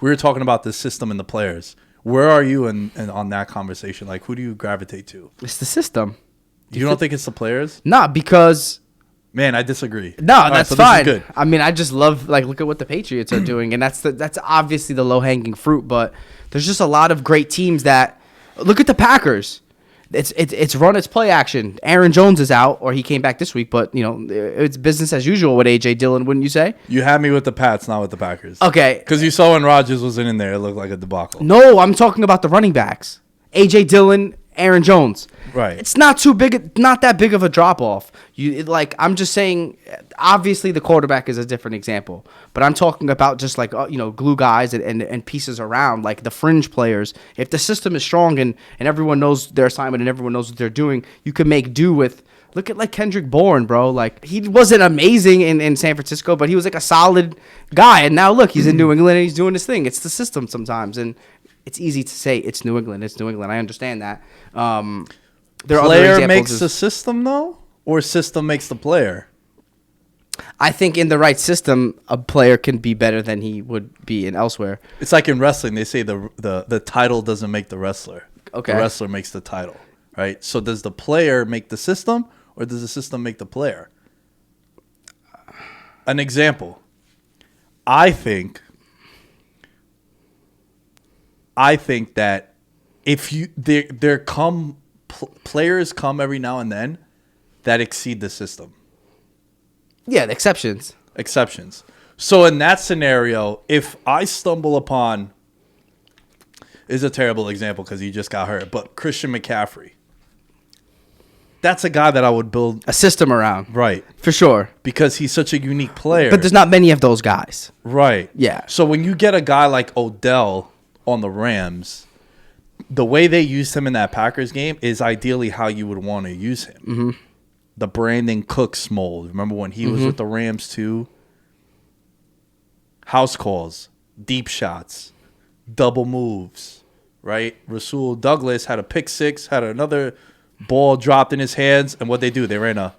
we were talking about the system and the players. Where are you in on that conversation? Like, who do you gravitate to? It's the system. You don't think it's the players? Nah, because Man, I disagree. no, All right, that's so this is fine. good. I mean, I just love look at what the Patriots are doing, and that's obviously the low hanging fruit. But there's just a lot of great teams that look at the Packers. It's run its play action. Aaron Jones is out, or he came back this week, but it's business as usual with AJ Dillon, wouldn't you say? You had me with the Pats, not with the Packers. Okay. Because you saw when Rodgers wasn't in there, it looked like a debacle. No, I'm talking about the running backs. AJ Dillon, Aaron Jones. Right. It's not that big of a drop off. I'm just saying, obviously the quarterback is a different example, but I'm talking about just glue guys and pieces around, like the fringe players. If the system is strong and everyone knows their assignment and everyone knows what they're doing, you can make do with. Look at Kendrick Bourne, bro. Like, he wasn't amazing in San Francisco, but he was like a solid guy. And now look, he's in New England and he's doing his thing. It's the system sometimes, and it's easy to say it's New England. It's New England. I understand that. There are other Player examples. makes the system, though? Or system makes the player? I think in the right system, a player can be better than he would be in elsewhere. It's like in wrestling. They say the title doesn't make the wrestler. Okay. The wrestler makes the title, right? So does the player make the system, or does the system make the player? An example. I think that if players come every now and then that exceed the system. Yeah, the exceptions. So in that scenario, if I stumble upon, is a terrible example because he just got hurt, but Christian McCaffrey, that's a guy that I would build A system around. right For sure. because he's such a unique player. But there's not many of those guys. right. Yeah. So when you get a guy like Odell on the Rams, the way they used him in that Packers game is ideally how you would want to use him. Mm-hmm. The Brandon Cooks mold. Remember when he was with the Rams too? House calls, deep shots, double moves, right? Rasul Douglas had a pick six, had another ball dropped in his hands, and what they do? They ran a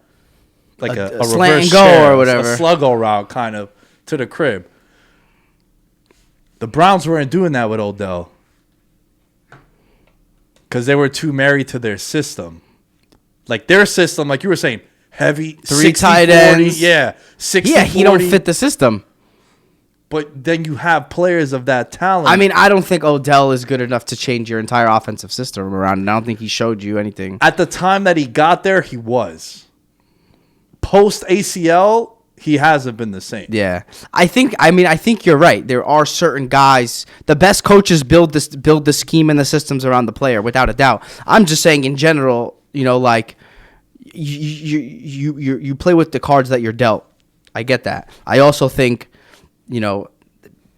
slant reverse and go share, or whatever. a sluggo route kind of to the crib. The Browns weren't doing that with Odell because they were too married to their system. Like their system, like you were saying, heavy, 3 60, tight 40, ends. yeah, 60, Yeah, he 40. don't fit the system. But then you have players of that talent. I mean, I don't think Odell is good enough to change your entire offensive system around, and I don't think he showed you anything. At the time that he got there, he was. Post ACL, he hasn't been the same. Yeah, I think you're right. There are certain guys. The best coaches build the scheme and the systems around the player, without a doubt. I'm just saying in general, like you play with the cards that you're dealt. I get that. I also think,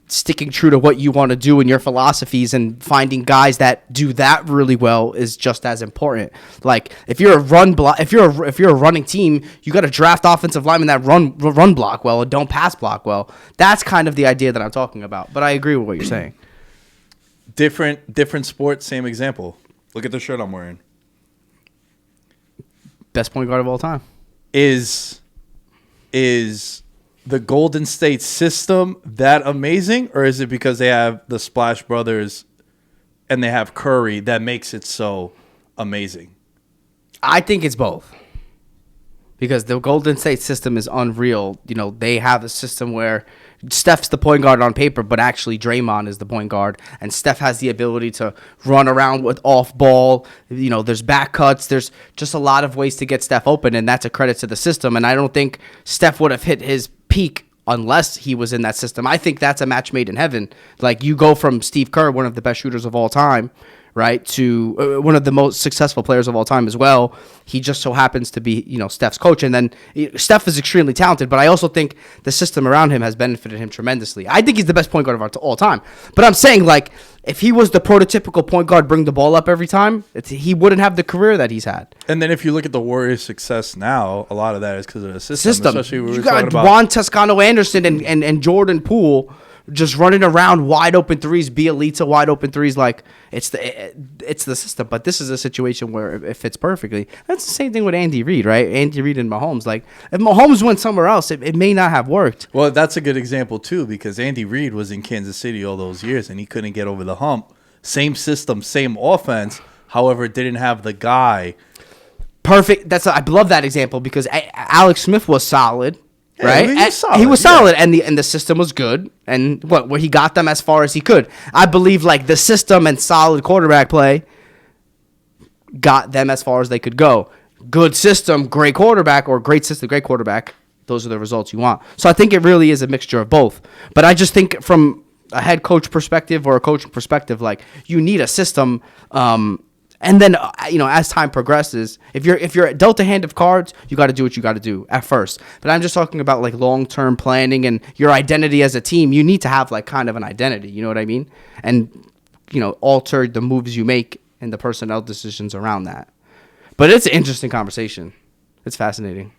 sticking true to what you want to do in your philosophies and finding guys that do that really well is just as important. Like if you're a if you're a running team, you got to draft offensive linemen that run block well and don't pass block well. That's kind of the idea that I'm talking about. But I agree with what you're saying. Different sport, same example. Look at the shirt I'm wearing. Best point guard of all time. Is the Golden State system that amazing, or is it because they have the Splash Brothers and they have Curry that makes it so amazing? I think it's both. Because the Golden State system is unreal. They have a system where Steph's the point guard on paper, but actually Draymond is the point guard. And Steph has the ability to run around with off ball. There's back cuts. There's just a lot of ways to get Steph open, and that's a credit to the system. And I don't think Steph would have hit his peak unless he was in that system. I think that's a match made in heaven. Like, you go from Steve Kerr, one of the best shooters of all time, right, to one of the most successful players of all time as well. He just so happens to be, Steph's coach. And then Steph is extremely talented, but I also think the system around him has benefited him tremendously. I think he's the best point guard of all time. But I'm saying, like, if he was the prototypical point guard, bring the ball up every time, he wouldn't have the career that he's had. And then if you look at the Warriors' success now, a lot of that is because of the system. Especially when You we're talking got about Juan Toscano Anderson and Jordan Poole just running around wide open threes, Bielitsa wide open threes. Like it's the system. But this is a situation where it fits perfectly. That's the same thing with Andy Reid, right? Andy Reid and Mahomes. Like if Mahomes went somewhere else, it may not have worked. Well, that's a good example too, because Andy Reid was in Kansas City all those years and he couldn't get over the hump. Same system, same offense. However, it didn't have the guy. Perfect. I love that example because Alex Smith was solid. Right, he was solid, and the system was good, and where he got them as far as he could. I believe like the system and solid quarterback play got them as far as they could go. Good system, great quarterback, or great system, great quarterback. Those are the results you want. So I think it really is a mixture of both. But I just think from a head coach perspective or a coaching perspective, like you need a system. And then, as time progresses, if you're dealt a hand of cards, you got to do what you got to do at first. But I'm just talking about like long-term planning and your identity as a team. You need to have like kind of an identity. You know what I mean? And, alter the moves you make and the personnel decisions around that. But it's an interesting conversation. It's fascinating.